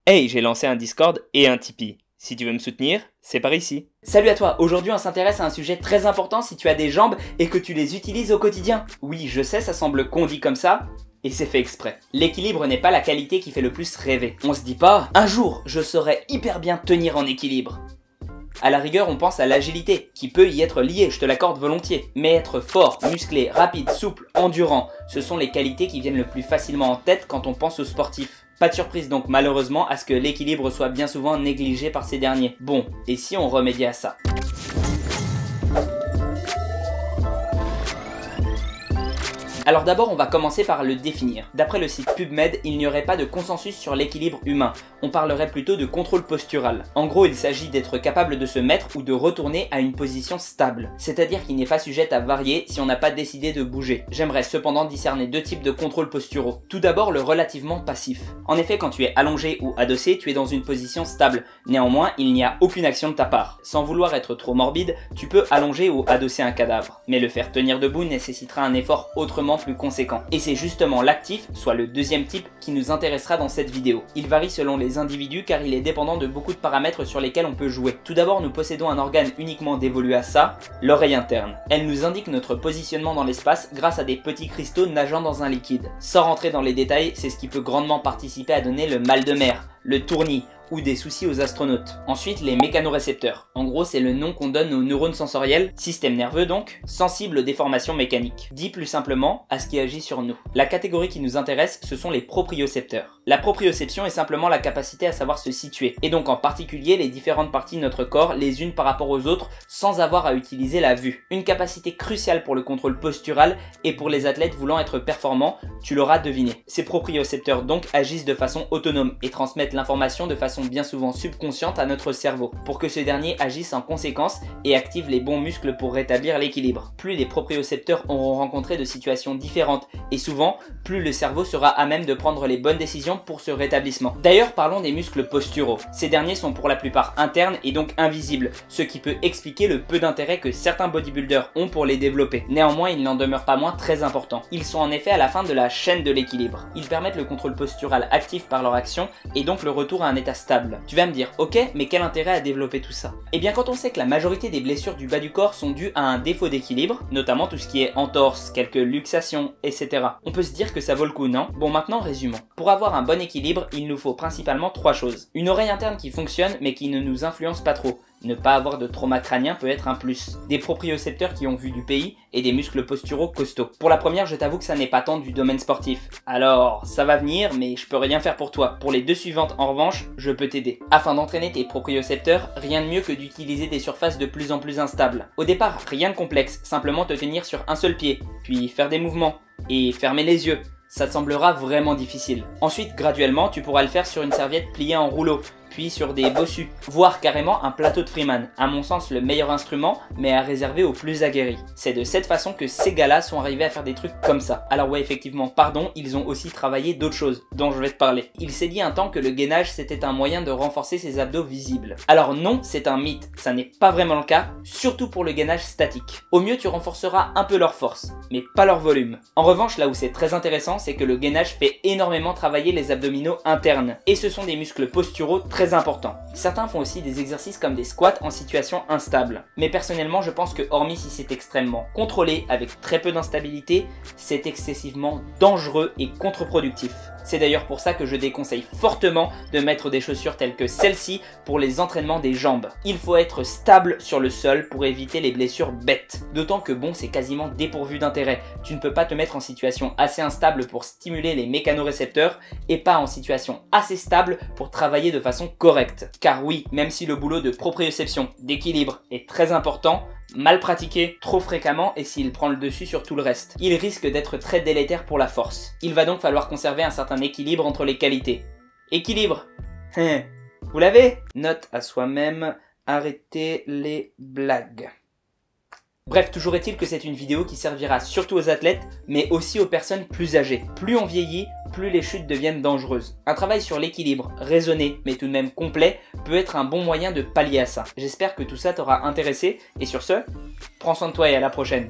Hey, j'ai lancé un Discord et un Tipeee. Si tu veux me soutenir, c'est par ici. Salut à toi, aujourd'hui on s'intéresse à un sujet très important si tu as des jambes et que tu les utilises au quotidien. Oui, je sais, ça semble con dit comme ça, et c'est fait exprès. L'équilibre n'est pas la qualité qui fait le plus rêver. On se dit pas, un jour, je saurais hyper bien tenir en équilibre. À la rigueur, on pense à l'agilité, qui peut y être liée, je te l'accorde volontiers. Mais être fort, musclé, rapide, souple, endurant, ce sont les qualités qui viennent le plus facilement en tête quand on pense aux sportifs. Pas de surprise donc malheureusement à ce que l'équilibre soit bien souvent négligé par ces derniers. Bon, et si on remédiait à ça ? Alors d'abord on va commencer par le définir. D'après le site PubMed, il n'y aurait pas de consensus sur l'équilibre humain. On parlerait plutôt de contrôle postural. En gros, il s'agit d'être capable de se mettre ou de retourner à une position stable. C'est-à-dire qu'il n'est pas sujet à varier si on n'a pas décidé de bouger. J'aimerais cependant discerner deux types de contrôles posturaux. Tout d'abord le relativement passif. En effet, quand tu es allongé ou adossé, tu es dans une position stable. Néanmoins, il n'y a aucune action de ta part. Sans vouloir être trop morbide, tu peux allonger ou adosser un cadavre. Mais le faire tenir debout nécessitera un effort autrement plus conséquent. Et c'est justement l'actif, soit le deuxième type, qui nous intéressera dans cette vidéo. Il varie selon les individus car il est dépendant de beaucoup de paramètres sur lesquels on peut jouer. Tout d'abord, nous possédons un organe uniquement dévolu à ça, l'oreille interne. Elle nous indique notre positionnement dans l'espace grâce à des petits cristaux nageant dans un liquide. Sans rentrer dans les détails, c'est ce qui peut grandement participer à donner le mal de mer, le tournis, ou des soucis aux astronautes. Ensuite, les mécanorécepteurs. En gros, c'est le nom qu'on donne aux neurones sensoriels, système nerveux donc, sensible aux déformations mécaniques. Dit plus simplement, à ce qui agit sur nous. La catégorie qui nous intéresse, ce sont les propriocepteurs. La proprioception est simplement la capacité à savoir se situer, et donc en particulier les différentes parties de notre corps, les unes par rapport aux autres, sans avoir à utiliser la vue. Une capacité cruciale pour le contrôle postural et pour les athlètes voulant être performants, tu l'auras deviné. Ces propriocepteurs donc agissent de façon autonome et transmettent l'information de façon bien souvent subconsciente à notre cerveau, pour que ce dernier agisse en conséquence et active les bons muscles pour rétablir l'équilibre. Plus les propriocepteurs auront rencontré de situations différentes, et souvent, plus le cerveau sera à même de prendre les bonnes décisions pour ce rétablissement. D'ailleurs, parlons des muscles posturaux. Ces derniers sont pour la plupart internes et donc invisibles, ce qui peut expliquer le peu d'intérêt que certains bodybuilders ont pour les développer. Néanmoins, il n'en demeure pas moins très important. Ils sont en effet à la fin de la chaîne de l'équilibre. Ils permettent le contrôle postural actif par leur action et donc le retour à un état stable. Tu vas me dire, ok, mais quel intérêt à développer tout ça? Eh bien quand on sait que la majorité des blessures du bas du corps sont dues à un défaut d'équilibre, notamment tout ce qui est entorse, quelques luxations, etc. On peut se dire que ça vaut le coup, non? Bon, maintenant résumons. Pour avoir un bon équilibre, il nous faut principalement trois choses. Une oreille interne qui fonctionne mais qui ne nous influence pas trop. Ne pas avoir de trauma crânien peut être un plus. Des propriocepteurs qui ont vu du pays et des muscles posturaux costauds. Pour la première, je t'avoue que ça n'est pas tant du domaine sportif. Alors, ça va venir, mais je peux rien faire pour toi. Pour les deux suivantes, en revanche, je peux t'aider. Afin d'entraîner tes propriocepteurs, rien de mieux que d'utiliser des surfaces de plus en plus instables. Au départ, rien de complexe, simplement te tenir sur un seul pied, puis faire des mouvements, et fermer les yeux. Ça te semblera vraiment difficile. Ensuite, graduellement, tu pourras le faire sur une serviette pliée en rouleau, puis sur des bossus, voire carrément un plateau de Freeman. À mon sens, le meilleur instrument, mais à réserver aux plus aguerris. C'est de cette façon que ces gars-là sont arrivés à faire des trucs comme ça. Alors ouais, effectivement, pardon, ils ont aussi travaillé d'autres choses, dont je vais te parler. Il s'est dit un temps que le gainage, c'était un moyen de renforcer ses abdos visibles. Alors non, c'est un mythe, ça n'est pas vraiment le cas, surtout pour le gainage statique. Au mieux, tu renforceras un peu leur force, mais pas leur volume. En revanche, là où c'est très intéressant, c'est que le gainage fait énormément travailler les abdominaux internes. Et ce sont des muscles posturaux très important. Certains font aussi des exercices comme des squats en situation instable. Mais personnellement, je pense que hormis si c'est extrêmement contrôlé avec très peu d'instabilité, c'est excessivement dangereux et contre-productif. C'est d'ailleurs pour ça que je déconseille fortement de mettre des chaussures telles que celle-ci pour les entraînements des jambes. Il faut être stable sur le sol pour éviter les blessures bêtes. D'autant que bon, c'est quasiment dépourvu d'intérêt. Tu ne peux pas te mettre en situation assez instable pour stimuler les mécanorécepteurs et pas en situation assez stable pour travailler de façon correcte. Car oui, même si le boulot de proprioception, d'équilibre est très important, mal pratiqué trop fréquemment et s'il prend le dessus sur tout le reste, il risque d'être très délétère pour la force. Il va donc falloir conserver un certain équilibre entre les qualités. Équilibre. Vous l'avez? Note à soi-même, arrêtez les blagues. Bref, toujours est-il que c'est une vidéo qui servira surtout aux athlètes, mais aussi aux personnes plus âgées. Plus on vieillit, plus les chutes deviennent dangereuses. Un travail sur l'équilibre, raisonné, mais tout de même complet, peut être un bon moyen de pallier à ça. J'espère que tout ça t'aura intéressé, et sur ce, prends soin de toi et à la prochaine.